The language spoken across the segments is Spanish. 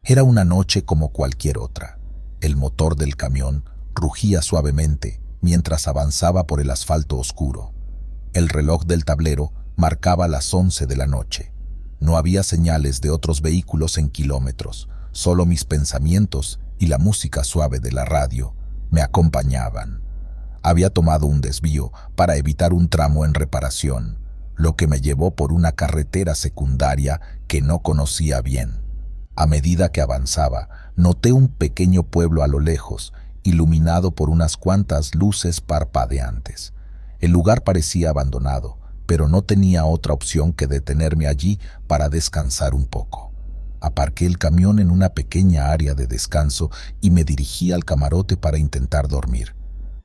Era una noche como cualquier otra. El motor del camión rugía suavemente mientras avanzaba por el asfalto oscuro. El reloj del tablero marcaba las 11 de la noche. No había señales de otros vehículos en kilómetros, solo mis pensamientos y la música suave de la radio me acompañaban. Había tomado un desvío para evitar un tramo en reparación, lo que me llevó por una carretera secundaria que no conocía bien. A medida que avanzaba, noté un pequeño pueblo a lo lejos, iluminado por unas cuantas luces parpadeantes. El lugar parecía abandonado, pero no tenía otra opción que detenerme allí para descansar un poco. Aparqué el camión en una pequeña área de descanso y me dirigí al camarote para intentar dormir.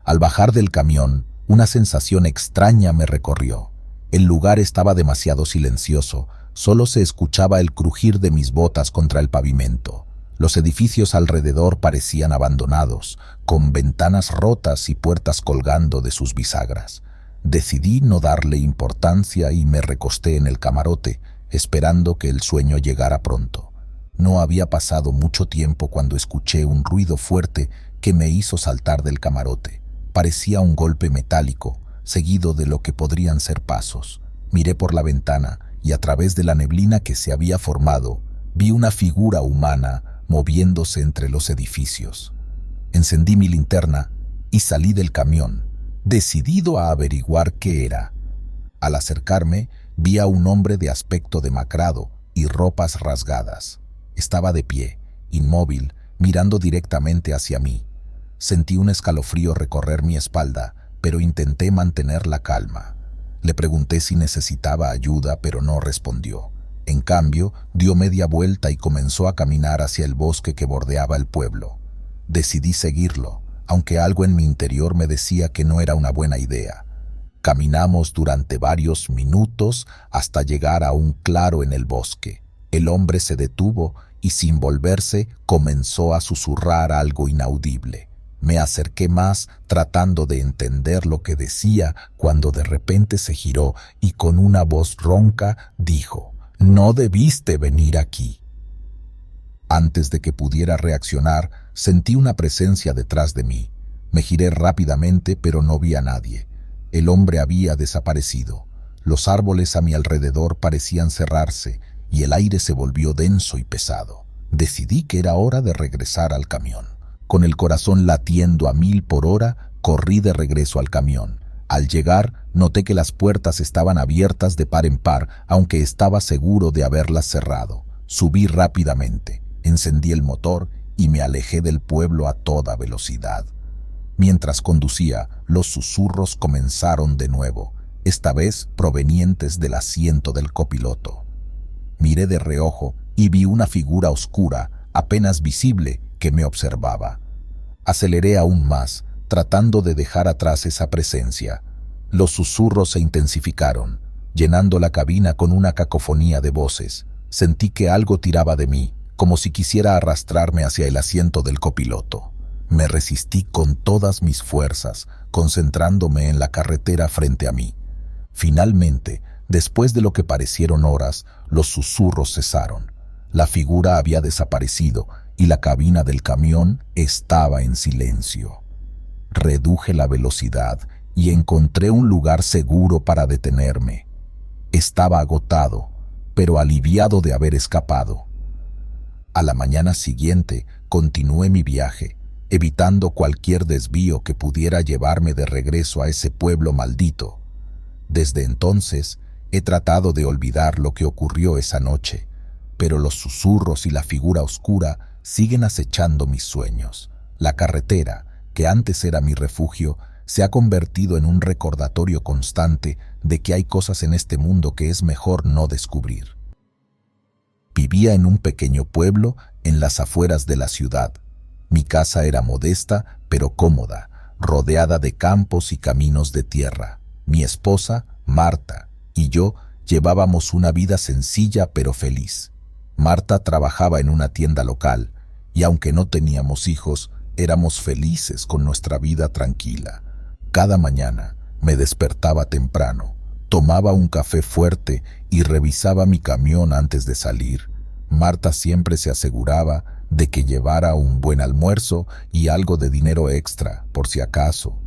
Al bajar del camión, una sensación extraña me recorrió. El lugar estaba demasiado silencioso, solo se escuchaba el crujir de mis botas contra el pavimento. Los edificios alrededor parecían abandonados, con ventanas rotas y puertas colgando de sus bisagras. Decidí no darle importancia y me recosté en el camarote, esperando que el sueño llegara pronto. No había pasado mucho tiempo cuando escuché un ruido fuerte que me hizo saltar del camarote. Parecía un golpe metálico, seguido de lo que podrían ser pasos. Miré por la ventana y a través de la neblina que se había formado, vi una figura humana moviéndose entre los edificios. Encendí mi linterna y salí del camión, decidido a averiguar qué era. Al acercarme, vi a un hombre de aspecto demacrado y ropas rasgadas. Estaba de pie, inmóvil, mirando directamente hacia mí. Sentí un escalofrío recorrer mi espalda, pero intenté mantener la calma. Le pregunté si necesitaba ayuda, pero no respondió. En cambio, dio media vuelta y comenzó a caminar hacia el bosque que bordeaba el pueblo. Decidí seguirlo, aunque algo en mi interior me decía que no era una buena idea. Caminamos durante varios minutos hasta llegar a un claro en el bosque. El hombre se detuvo y sin volverse comenzó a susurrar algo inaudible. Me acerqué más tratando de entender lo que decía cuando de repente se giró y con una voz ronca dijo: «No debiste venir aquí». Antes de que pudiera reaccionar, sentí una presencia detrás de mí. Me giré rápidamente, pero no vi a nadie. El hombre había desaparecido. Los árboles a mi alrededor parecían cerrarse y el aire se volvió denso y pesado. Decidí que era hora de regresar al camión. Con el corazón latiendo a 1000 por hora, corrí de regreso al camión. Al llegar, noté que las puertas estaban abiertas de par en par, aunque estaba seguro de haberlas cerrado. Subí rápidamente, encendí el motor y me alejé del pueblo a toda velocidad. Mientras conducía, los susurros comenzaron de nuevo, esta vez provenientes del asiento del copiloto. Miré de reojo y vi una figura oscura, apenas visible, que me observaba. Aceleré aún más, tratando de dejar atrás esa presencia. Los susurros se intensificaron, llenando la cabina con una cacofonía de voces. Sentí que algo tiraba de mí, como si quisiera arrastrarme hacia el asiento del copiloto. Me resistí con todas mis fuerzas, concentrándome en la carretera frente a mí. Finalmente, después de lo que parecieron horas, los susurros cesaron. La figura había desaparecido y la cabina del camión estaba en silencio. Reduje la velocidad y encontré un lugar seguro para detenerme. Estaba agotado, pero aliviado de haber escapado. A la mañana siguiente continué mi viaje, evitando cualquier desvío que pudiera llevarme de regreso a ese pueblo maldito. Desde entonces he tratado de olvidar lo que ocurrió esa noche, pero los susurros y la figura oscura siguen acechando mis sueños. La carretera, que antes era mi refugio, se ha convertido en un recordatorio constante de que hay cosas en este mundo que es mejor no descubrir. Vivía en un pequeño pueblo en las afueras de la ciudad. Mi casa era modesta pero cómoda, rodeada de campos y caminos de tierra. Mi esposa, Marta, y yo llevábamos una vida sencilla pero feliz. Marta trabajaba en una tienda local y aunque no teníamos hijos, éramos felices con nuestra vida tranquila. Cada mañana me despertaba temprano, tomaba un café fuerte y revisaba mi camión antes de salir. Marta siempre se aseguraba de que llevara un buen almuerzo y algo de dinero extra, por si acaso.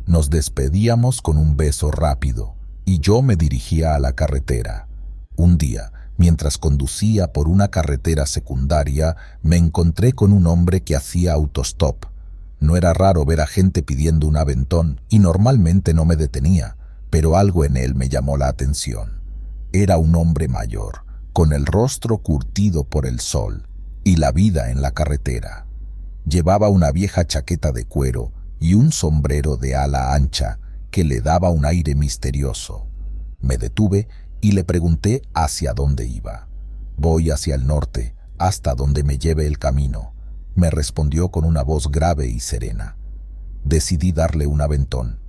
Nos despedíamos con un beso rápido y yo me dirigía a la carretera. Un día, mientras conducía por una carretera secundaria, me encontré con un hombre que hacía autostop. No era raro ver a gente pidiendo un aventón y normalmente no me detenía, pero algo en él me llamó la atención. Era un hombre mayor, con el rostro curtido por el sol y la vida en la carretera. Llevaba una vieja chaqueta de cuero y un sombrero de ala ancha que le daba un aire misterioso. Me detuve y le pregunté hacia dónde iba. «Voy hacia el norte, hasta donde me lleve el camino», me respondió con una voz grave y serena. Decidí darle un aventón.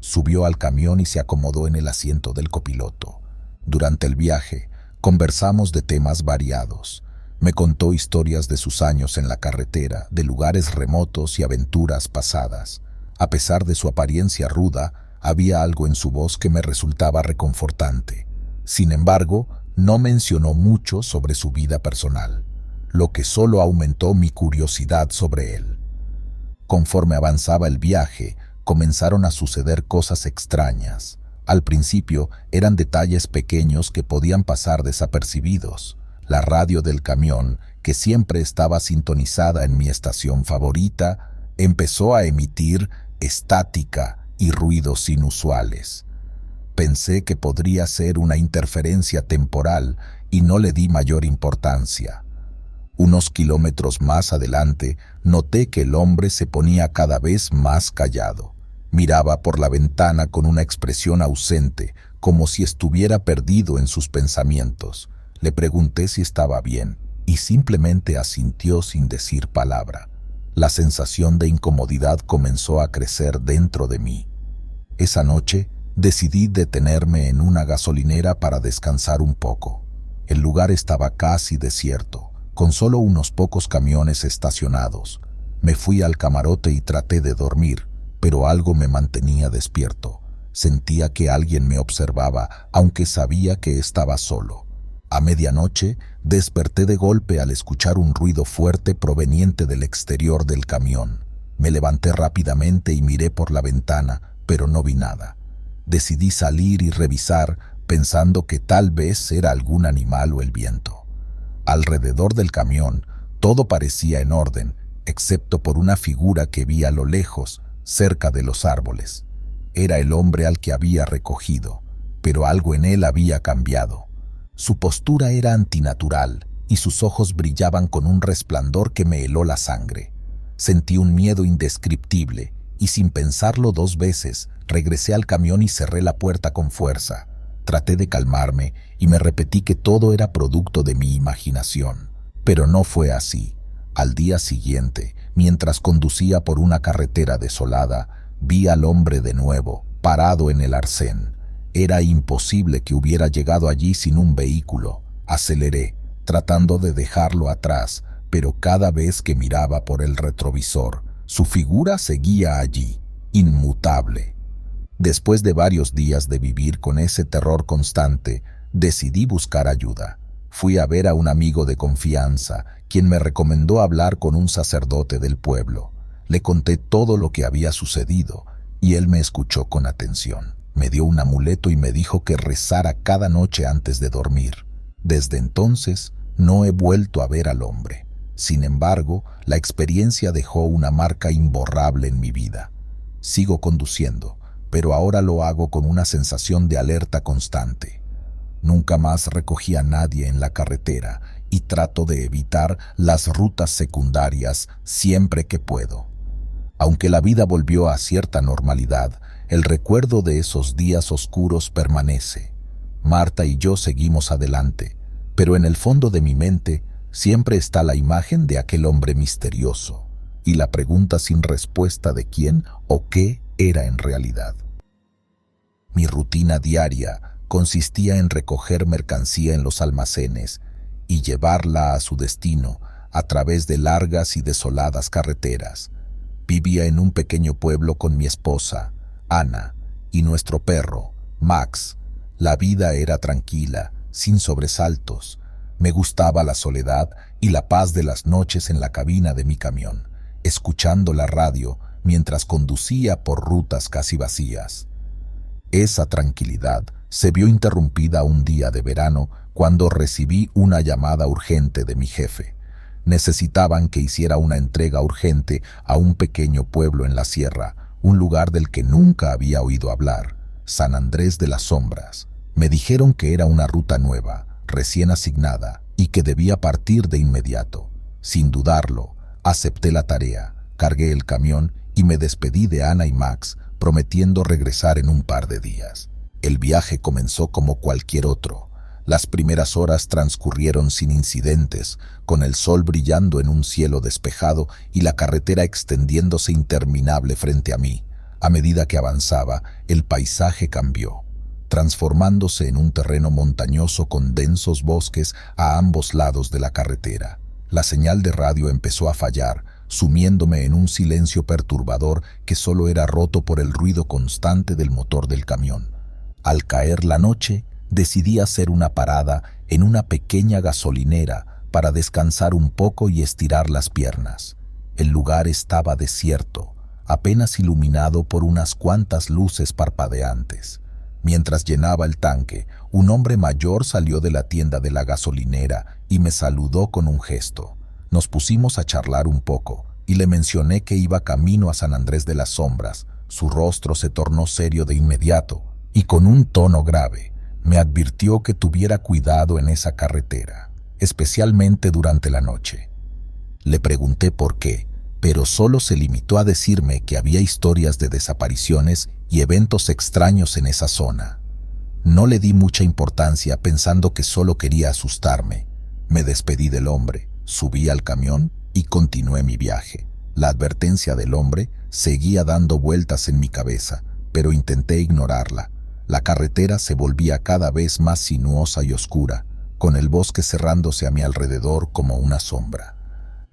Subió al camión y se acomodó en el asiento del copiloto. Durante el viaje, conversamos de temas variados. Me contó historias de sus años en la carretera, de lugares remotos y aventuras pasadas. A pesar de su apariencia ruda, había algo en su voz que me resultaba reconfortante. Sin embargo, no mencionó mucho sobre su vida personal, lo que solo aumentó mi curiosidad sobre él. Conforme avanzaba el viaje, comenzaron a suceder cosas extrañas. Al principio eran detalles pequeños que podían pasar desapercibidos. La radio del camión, que siempre estaba sintonizada en mi estación favorita, empezó a emitir estática y ruidos inusuales. Pensé que podría ser una interferencia temporal y no le di mayor importancia. Unos kilómetros más adelante, noté que el hombre se ponía cada vez más callado. Miraba por la ventana con una expresión ausente, como si estuviera perdido en sus pensamientos. Le pregunté si estaba bien y simplemente asintió sin decir palabra. La sensación de incomodidad comenzó a crecer dentro de mí. Esa noche decidí detenerme en una gasolinera para descansar un poco. El lugar estaba casi desierto, con solo unos pocos camiones estacionados. Me fui al camarote y traté de dormir, pero algo me mantenía despierto. Sentía que alguien me observaba, aunque sabía que estaba solo. A medianoche, desperté de golpe al escuchar un ruido fuerte proveniente del exterior del camión. Me levanté rápidamente y miré por la ventana, pero no vi nada. Decidí salir y revisar, pensando que tal vez era algún animal o el viento. Alrededor del camión, todo parecía en orden, excepto por una figura que vi a lo lejos, cerca de los árboles. Era el hombre al que había recogido, pero algo en él había cambiado. Su postura era antinatural y sus ojos brillaban con un resplandor que me heló la sangre. Sentí un miedo indescriptible y sin pensarlo 2 veces, regresé al camión y cerré la puerta con fuerza. Traté de calmarme y me repetí que todo era producto de mi imaginación. Pero no fue así. Al día siguiente, mientras conducía por una carretera desolada, vi al hombre de nuevo, parado en el arcén. Era imposible que hubiera llegado allí sin un vehículo. Aceleré, tratando de dejarlo atrás, pero cada vez que miraba por el retrovisor, su figura seguía allí, inmutable. Después de varios días de vivir con ese terror constante, decidí buscar ayuda. Fui a ver a un amigo de confianza, quien me recomendó hablar con un sacerdote del pueblo. Le conté todo lo que había sucedido, y él me escuchó con atención. Me dio un amuleto y me dijo que rezara cada noche antes de dormir. Desde entonces, no he vuelto a ver al hombre. Sin embargo, la experiencia dejó una marca imborrable en mi vida. Sigo conduciendo, pero ahora lo hago con una sensación de alerta constante. Nunca más recogí a nadie en la carretera y trato de evitar las rutas secundarias siempre que puedo. Aunque la vida volvió a cierta normalidad, el recuerdo de esos días oscuros permanece. Marta y yo seguimos adelante, pero en el fondo de mi mente siempre está la imagen de aquel hombre misterioso y la pregunta sin respuesta de quién o qué era en realidad. Mi rutina diaria consistía en recoger mercancía en los almacenes y llevarla a su destino a través de largas y desoladas carreteras. Vivía en un pequeño pueblo con mi esposa, Ana, y nuestro perro, Max. La vida era tranquila, sin sobresaltos. Me gustaba la soledad y la paz de las noches en la cabina de mi camión, escuchando la radio mientras conducía por rutas casi vacías. Esa tranquilidad se vio interrumpida un día de verano cuando recibí una llamada urgente de mi jefe. Necesitaban que hiciera una entrega urgente a un pequeño pueblo en la sierra, un lugar del que nunca había oído hablar, San Andrés de las Sombras. Me dijeron que era una ruta nueva, recién asignada, y que debía partir de inmediato. Sin dudarlo, acepté la tarea, cargué el camión y me despedí de Ana y Max, prometiendo regresar en un par de días. El viaje comenzó como cualquier otro. Las primeras horas transcurrieron sin incidentes, con el sol brillando en un cielo despejado y la carretera extendiéndose interminable frente a mí. A medida que avanzaba, el paisaje cambió, transformándose en un terreno montañoso con densos bosques a ambos lados de la carretera. La señal de radio empezó a fallar, sumiéndome en un silencio perturbador que solo era roto por el ruido constante del motor del camión. Al caer la noche, decidí hacer una parada en una pequeña gasolinera para descansar un poco y estirar las piernas. El lugar estaba desierto, apenas iluminado por unas cuantas luces parpadeantes. Mientras llenaba el tanque, un hombre mayor salió de la tienda de la gasolinera y me saludó con un gesto. Nos pusimos a charlar un poco y le mencioné que iba camino a San Andrés de las Sombras. Su rostro se tornó serio de inmediato y con un tono grave me advirtió que tuviera cuidado en esa carretera, especialmente durante la noche. Le pregunté por qué, pero solo se limitó a decirme que había historias de desapariciones y eventos extraños en esa zona. No le di mucha importancia pensando que solo quería asustarme. Me despedí del hombre, subí al camión y continué mi viaje. La advertencia del hombre seguía dando vueltas en mi cabeza, pero intenté ignorarla. La carretera se volvía cada vez más sinuosa y oscura, con el bosque cerrándose a mi alrededor como una sombra.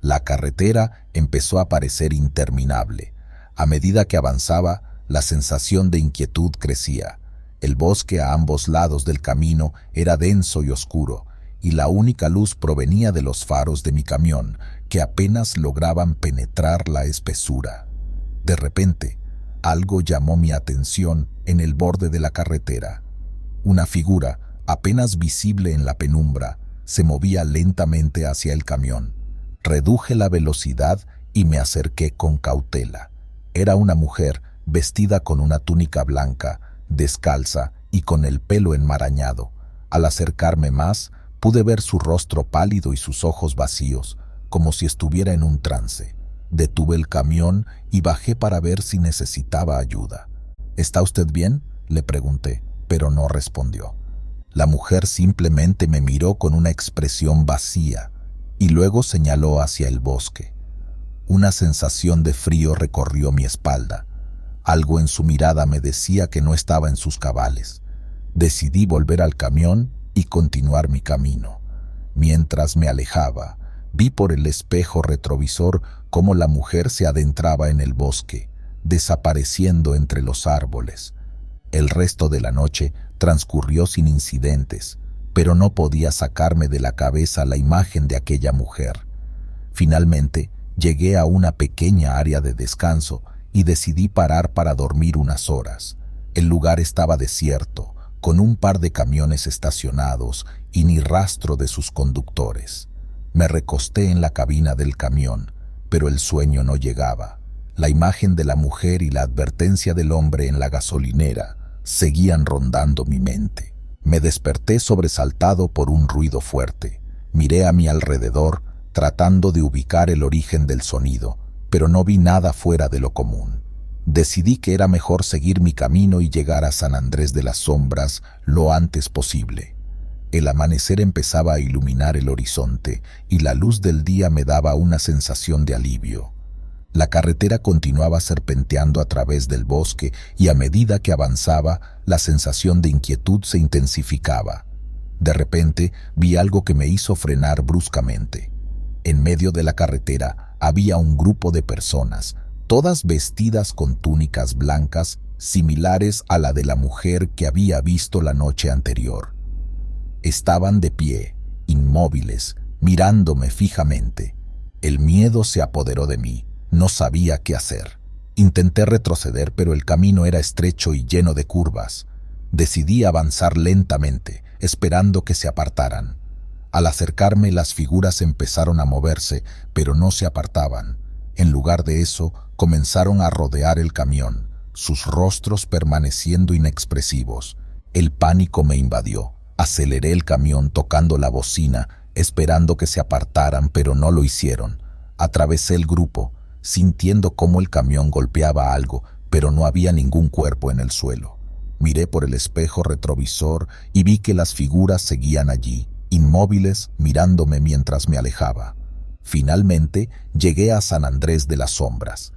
La carretera empezó a parecer interminable. A medida que avanzaba, la sensación de inquietud crecía. El bosque a ambos lados del camino era denso y oscuro, y la única luz provenía de los faros de mi camión, que apenas lograban penetrar la espesura. De repente, algo llamó mi atención en el borde de la carretera. Una figura, apenas visible en la penumbra, se movía lentamente hacia el camión. Reduje la velocidad y me acerqué con cautela. Era una mujer vestida con una túnica blanca, descalza y con el pelo enmarañado. Al acercarme más, pude ver su rostro pálido y sus ojos vacíos, como si estuviera en un trance. Detuve el camión y bajé para ver si necesitaba ayuda. ¿Está usted bien?, le pregunté, pero no respondió. La mujer simplemente me miró con una expresión vacía y luego señaló hacia el bosque. Una sensación de frío recorrió mi espalda. Algo en su mirada me decía que no estaba en sus cabales. Decidí volver al camión y continuar mi camino. Mientras me alejaba, vi por el espejo retrovisor cómo la mujer se adentraba en el bosque, desapareciendo entre los árboles. El resto de la noche transcurrió sin incidentes, pero no podía sacarme de la cabeza la imagen de aquella mujer. Finalmente, llegué a una pequeña área de descanso y decidí parar para dormir unas horas. El lugar estaba desierto, con un par de camiones estacionados y ni rastro de sus conductores. Me recosté en la cabina del camión, pero el sueño no llegaba. La imagen de la mujer y la advertencia del hombre en la gasolinera seguían rondando mi mente. Me desperté sobresaltado por un ruido fuerte. Miré a mi alrededor, tratando de ubicar el origen del sonido, pero no vi nada fuera de lo común. Decidí que era mejor seguir mi camino y llegar a San Andrés de las Sombras lo antes posible. El amanecer empezaba a iluminar el horizonte y la luz del día me daba una sensación de alivio. La carretera continuaba serpenteando a través del bosque y a medida que avanzaba, la sensación de inquietud se intensificaba. De repente, vi algo que me hizo frenar bruscamente. En medio de la carretera había un grupo de personas, todas vestidas con túnicas blancas similares a la de la mujer que había visto la noche anterior. Estaban de pie, inmóviles, inmóviles, mirándome fijamente. El miedo se apoderó de mí. No sabía qué hacer. Intenté retroceder, pero el camino era estrecho y lleno de curvas. Decidí avanzar lentamente, esperando que se apartaran. Al acercarme, las figuras empezaron a moverse, pero no se apartaban. En lugar de eso, comenzaron a rodear el camión, sus rostros permaneciendo inexpresivos. El pánico me invadió. Aceleré el camión tocando la bocina, esperando que se apartaran, pero no lo hicieron. Atravesé el grupo, sintiendo cómo el camión golpeaba algo, pero no había ningún cuerpo en el suelo. Miré por el espejo retrovisor y vi que las figuras seguían allí, inmóviles, mirándome mientras me alejaba. Finalmente, llegué a San Andrés de las Sombras.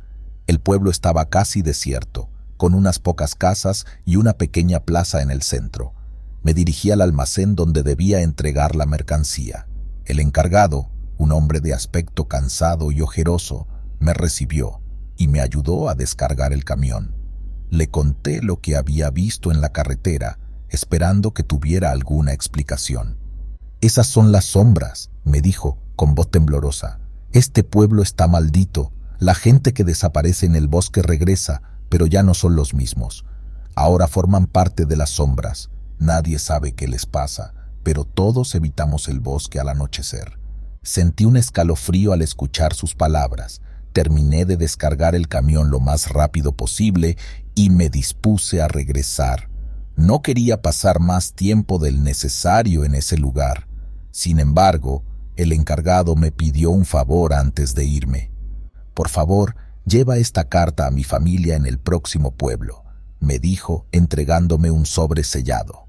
El pueblo estaba casi desierto, con unas pocas casas y una pequeña plaza en el centro. Me dirigí al almacén donde debía entregar la mercancía. El encargado, un hombre de aspecto cansado y ojeroso, me recibió y me ayudó a descargar el camión. Le conté lo que había visto en la carretera, esperando que tuviera alguna explicación. «Esas son las sombras», me dijo con voz temblorosa. «Este pueblo está maldito. La gente que desaparece en el bosque regresa, pero ya no son los mismos. Ahora forman parte de las sombras. Nadie sabe qué les pasa, pero todos evitamos el bosque al anochecer». Sentí un escalofrío al escuchar sus palabras. Terminé de descargar el camión lo más rápido posible y me dispuse a regresar. No quería pasar más tiempo del necesario en ese lugar. Sin embargo, el encargado me pidió un favor antes de irme. «Por favor, lleva esta carta a mi familia en el próximo pueblo», me dijo, entregándome un sobre sellado.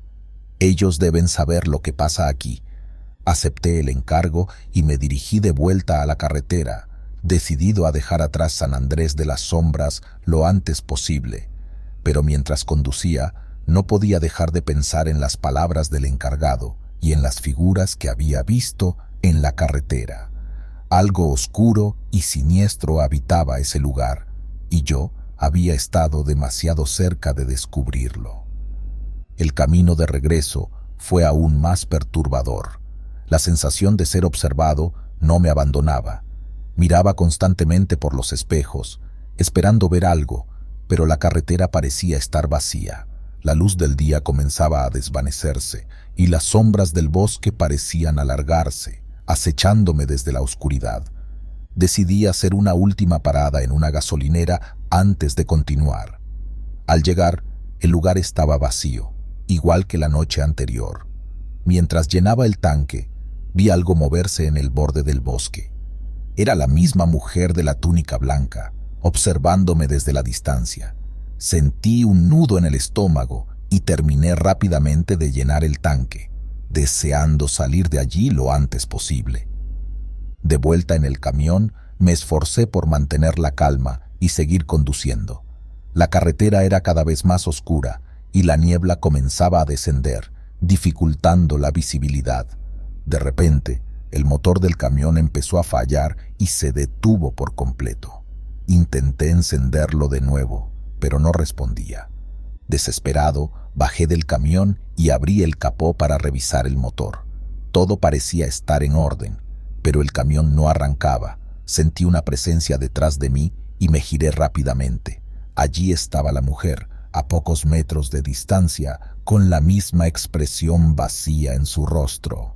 «Ellos deben saber lo que pasa aquí». Acepté el encargo y me dirigí de vuelta a la carretera, decidido a dejar atrás San Andrés de las Sombras lo antes posible. Pero mientras conducía, no podía dejar de pensar en las palabras del encargado y en las figuras que había visto en la carretera. Algo oscuro y siniestro habitaba ese lugar, y yo había estado demasiado cerca de descubrirlo. El camino de regreso fue aún más perturbador. La sensación de ser observado no me abandonaba. Miraba constantemente por los espejos, esperando ver algo, pero la carretera parecía estar vacía. La luz del día comenzaba a desvanecerse y las sombras del bosque parecían alargarse, acechándome desde la oscuridad. Decidí hacer una última parada en una gasolinera antes de continuar. Al llegar, el lugar estaba vacío, igual que la noche anterior. Mientras llenaba el tanque, vi algo moverse en el borde del bosque. Era la misma mujer de la túnica blanca, observándome desde la distancia. Sentí un nudo en el estómago y terminé rápidamente de llenar el tanque, deseando salir de allí lo antes posible. De vuelta en el camión, me esforcé por mantener la calma y seguir conduciendo. La carretera era cada vez más oscura y la niebla comenzaba a descender, dificultando la visibilidad. De repente, el motor del camión empezó a fallar y se detuvo por completo. Intenté encenderlo de nuevo, pero no respondía. Desesperado, bajé del camión y abrí el capó para revisar el motor. Todo parecía estar en orden, pero el camión no arrancaba. Sentí una presencia detrás de mí y me giré rápidamente. Allí estaba la mujer, a pocos metros de distancia, con la misma expresión vacía en su rostro.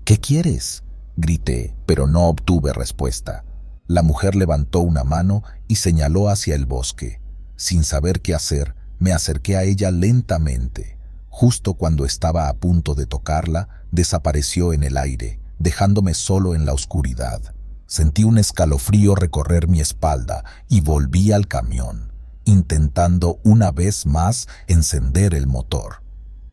«¿Qué quieres?», grité, pero no obtuve respuesta. La mujer levantó una mano y señaló hacia el bosque. Sin saber qué hacer, me acerqué a ella lentamente. Justo cuando estaba a punto de tocarla, desapareció en el aire, dejándome solo en la oscuridad. Sentí un escalofrío recorrer mi espalda y volví al camión, intentando una vez más encender el motor.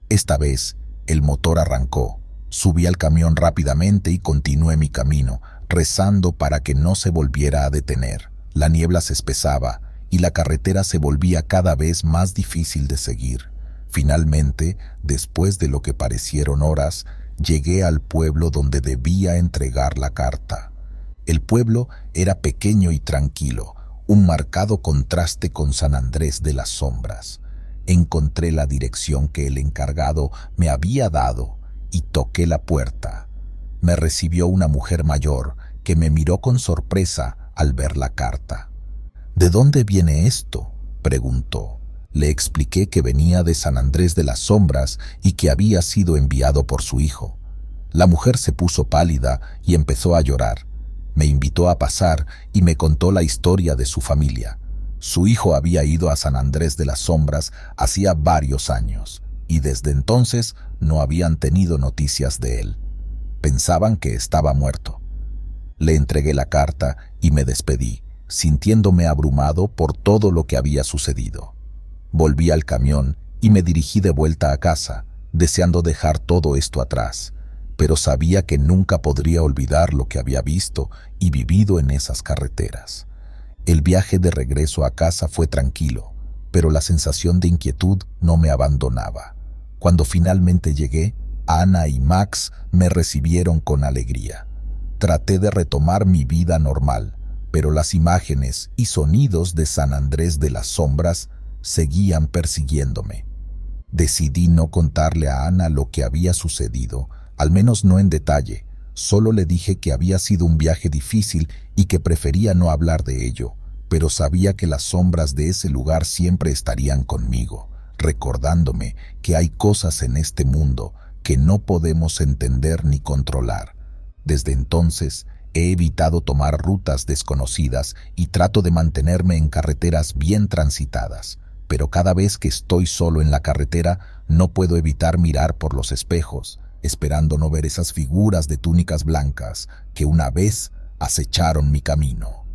Esta vez, el motor arrancó. Subí al camión rápidamente y continué mi camino, rezando para que no se volviera a detener. La niebla se espesaba y la carretera se volvía cada vez más difícil de seguir. Finalmente, después de lo que parecieron horas, llegué al pueblo donde debía entregar la carta. El pueblo era pequeño y tranquilo, un marcado contraste con San Andrés de las Sombras. Encontré la dirección que el encargado me había dado y toqué la puerta. me recibió una mujer mayor que me miró con sorpresa al ver la carta. ¿De dónde viene esto?, preguntó. Le expliqué que venía de San Andrés de las Sombras y que había sido enviado por su hijo. La mujer se puso pálida y empezó a llorar. Me invitó a pasar y me contó la historia de su familia. Su hijo había ido a San Andrés de las Sombras hacía varios años y desde entonces no habían tenido noticias de él. Pensaban que estaba muerto. Le entregué la carta y me despedí, sintiéndome abrumado por todo lo que había sucedido. Volví al camión y me dirigí de vuelta a casa, deseando dejar todo esto atrás, pero sabía que nunca podría olvidar lo que había visto y vivido en esas carreteras. El viaje de regreso a casa fue tranquilo, pero la sensación de inquietud no me abandonaba. Cuando finalmente llegué, Ana y Max me recibieron con alegría. Traté de retomar mi vida normal, pero las imágenes y sonidos de San Andrés de las Sombras seguían persiguiéndome. Decidí no contarle a Ana lo que había sucedido, al menos no en detalle. Solo le dije que había sido un viaje difícil y que prefería no hablar de ello, pero sabía que las sombras de ese lugar siempre estarían conmigo, recordándome que hay cosas en este mundo que no podemos entender ni controlar. Desde entonces, he evitado tomar rutas desconocidas y trato de mantenerme en carreteras bien transitadas, pero cada vez que estoy solo en la carretera no puedo evitar mirar por los espejos, esperando no ver esas figuras de túnicas blancas que una vez acecharon mi camino.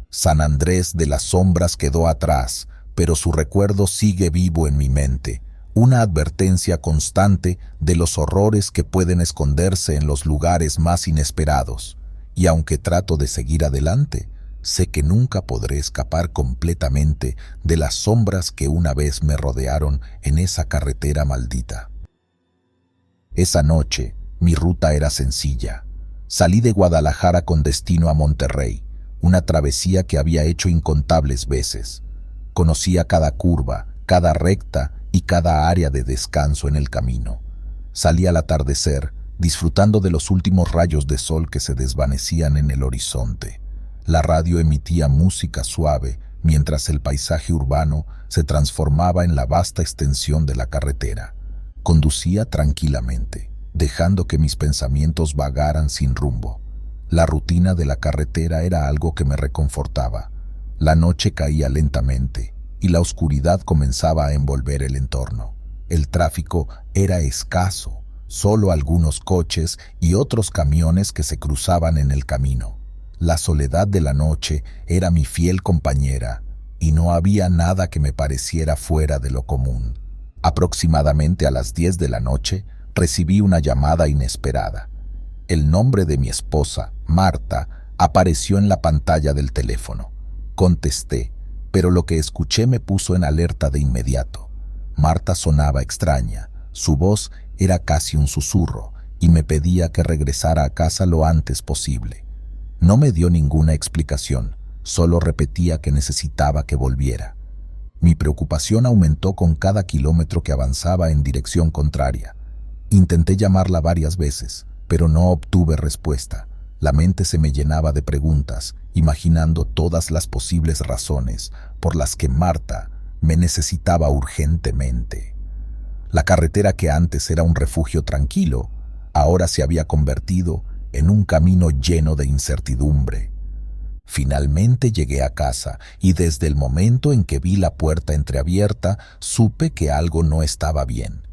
San Andrés de las Sombras quedó atrás, pero su recuerdo sigue vivo en mi mente, una advertencia constante de los horrores que pueden esconderse en los lugares más inesperados. Y aunque trato de seguir adelante, sé que nunca podré escapar completamente de las sombras que una vez me rodearon en esa carretera maldita. Esa noche, mi ruta era sencilla. Salí de Guadalajara con destino a Monterrey, una travesía que había hecho incontables veces. Conocía cada curva, cada recta y cada área de descanso en el camino. Salí al atardecer, disfrutando de los últimos rayos de sol que se desvanecían en el horizonte. La radio emitía música suave, mientras el paisaje urbano se transformaba en la vasta extensión de la carretera. Conducía tranquilamente, dejando que mis pensamientos vagaran sin rumbo. La rutina de la carretera era algo que me reconfortaba. La noche caía lentamente y la oscuridad comenzaba a envolver el entorno. El tráfico era escaso, solo algunos coches y otros camiones que se cruzaban en el camino. La soledad de la noche era mi fiel compañera y no había nada que me pareciera fuera de lo común. Aproximadamente a las 10 de la noche recibí una llamada inesperada. El nombre de mi esposa, Marta, apareció en la pantalla del teléfono. Contesté, pero lo que escuché me puso en alerta de inmediato. Marta sonaba extraña, su voz era casi un susurro y me pedía que regresara a casa lo antes posible. No me dio ninguna explicación, solo repetía que necesitaba que volviera. Mi preocupación aumentó con cada kilómetro que avanzaba en dirección contraria. Intenté llamarla varias veces, pero no obtuve respuesta. La mente se me llenaba de preguntas, imaginando todas las posibles razones por las que Marta me necesitaba urgentemente. La carretera que antes era un refugio tranquilo, ahora se había convertido en un camino lleno de incertidumbre. Finalmente llegué a casa y desde el momento en que vi la puerta entreabierta, supe que algo no estaba bien.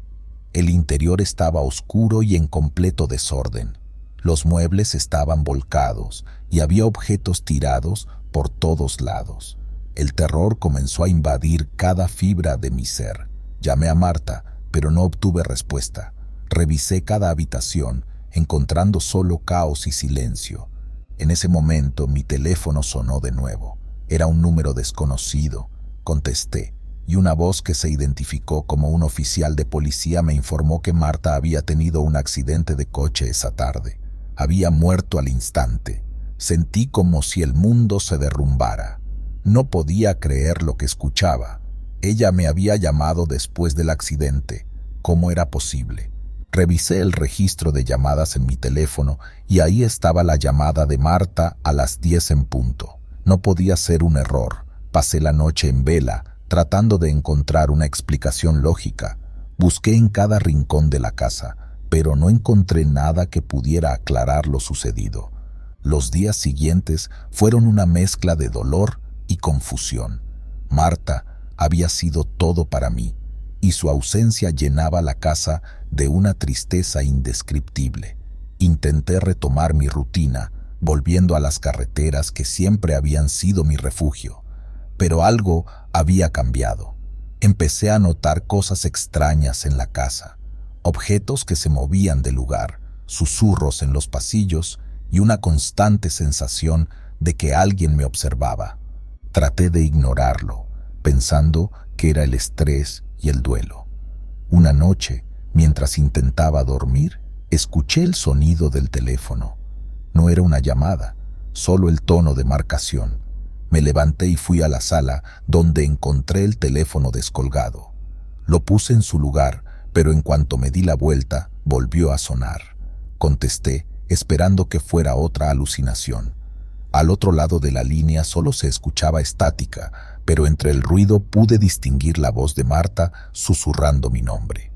El interior estaba oscuro y en completo desorden. Los muebles estaban volcados y había objetos tirados por todos lados. El terror comenzó a invadir cada fibra de mi ser. Llamé a Marta, pero no obtuve respuesta. Revisé cada habitación, encontrando solo caos y silencio. En ese momento mi teléfono sonó de nuevo. Era un número desconocido. Contesté, y una voz que se identificó como un oficial de policía me informó que Marta había tenido un accidente de coche esa tarde. Había muerto al instante. Sentí como si el mundo se derrumbara. No podía creer lo que escuchaba. Ella me había llamado después del accidente. ¿Cómo era posible? Revisé el registro de llamadas en mi teléfono y ahí estaba la llamada de Marta a las 10 en punto. No podía ser un error. Pasé la noche en vela, tratando de encontrar una explicación lógica. Busqué en cada rincón de la casa, pero no encontré nada que pudiera aclarar lo sucedido. Los días siguientes fueron una mezcla de dolor y confusión. Marta había sido todo para mí, y su ausencia llenaba la casa de una tristeza indescriptible. Intenté retomar mi rutina, volviendo a las carreteras que siempre habían sido mi refugio. Pero algo había cambiado. Empecé a notar cosas extrañas en la casa, objetos que se movían del lugar, susurros en los pasillos y una constante sensación de que alguien me observaba. Traté de ignorarlo, pensando que era el estrés y el duelo. Una noche, mientras intentaba dormir, escuché el sonido del teléfono. No era una llamada, solo el tono de marcación. Me levanté y fui a la sala, donde encontré el teléfono descolgado. Lo puse en su lugar, pero en cuanto me di la vuelta, volvió a sonar. Contesté, esperando que fuera otra alucinación. Al otro lado de la línea solo se escuchaba estática, pero entre el ruido pude distinguir la voz de Marta susurrando mi nombre.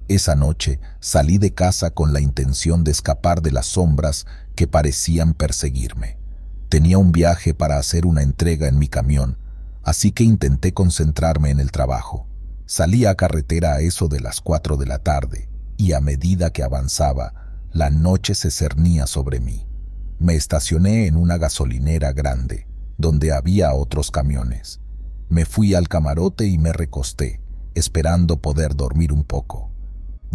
Esa noche salí de casa con la intención de escapar de las sombras que parecían perseguirme. Tenía un viaje para hacer una entrega en mi camión, así que intenté concentrarme en el trabajo. Salí a carretera a eso de las 4 de la tarde, y a medida que avanzaba, la noche se cernía sobre mí. Me estacioné en una gasolinera grande, donde había otros camiones. Me fui al camarote y me recosté, esperando poder dormir un poco.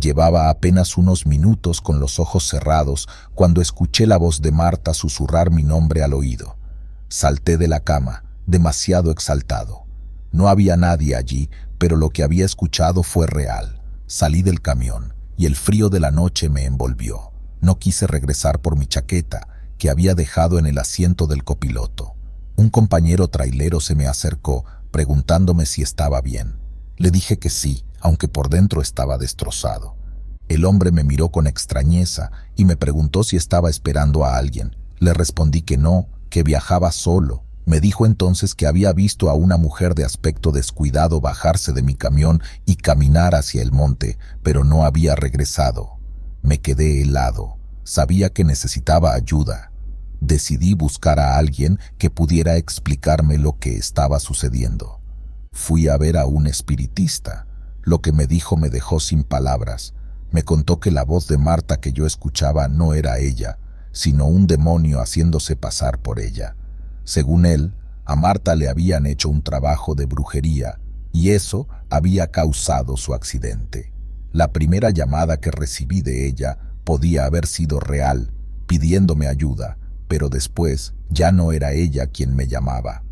Llevaba apenas unos minutos con los ojos cerrados cuando escuché la voz de Marta susurrar mi nombre al oído. Salté de la cama, demasiado exaltado. No había nadie allí, pero lo que había escuchado fue real. Salí del camión y el frío de la noche me envolvió. No quise regresar por mi chaqueta, que había dejado en el asiento del copiloto. Un compañero trailero se me acercó, preguntándome si estaba bien. Le dije que sí, aunque por dentro estaba destrozado. El hombre me miró con extrañeza y me preguntó si estaba esperando a alguien. Le respondí que no, que viajaba solo. Me dijo entonces que había visto a una mujer de aspecto descuidado bajarse de mi camión y caminar hacia el monte, pero no había regresado. Me quedé helado. Sabía que necesitaba ayuda. Decidí buscar a alguien que pudiera explicarme lo que estaba sucediendo. Fui a ver a un espiritista. Lo que me dijo me dejó sin palabras. Me contó que la voz de Marta que yo escuchaba no era ella, sino un demonio haciéndose pasar por ella. Según él, a Marta le habían hecho un trabajo de brujería y eso había causado su accidente. La primera llamada que recibí de ella podía haber sido real, pidiéndome ayuda, pero después ya no era ella quien me llamaba.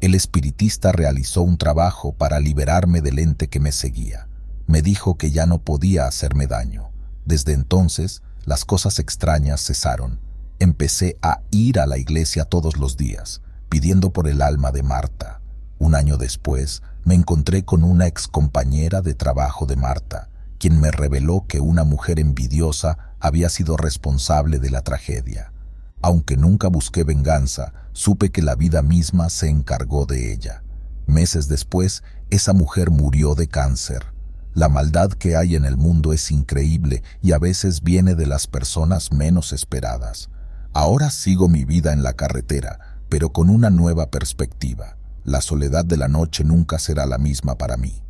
El espiritista realizó un trabajo para liberarme del ente que me seguía. Me dijo que ya no podía hacerme daño. Desde entonces, las cosas extrañas cesaron. Empecé a ir a la iglesia todos los días, pidiendo por el alma de Marta. Un año después, me encontré con una excompañera de trabajo de Marta, quien me reveló que una mujer envidiosa había sido responsable de la tragedia. Aunque nunca busqué venganza, supe que la vida misma se encargó de ella. Meses después, esa mujer murió de cáncer. La maldad que hay en el mundo es increíble y a veces viene de las personas menos esperadas. Ahora sigo mi vida en la carretera, pero con una nueva perspectiva. La soledad de la noche nunca será la misma para mí.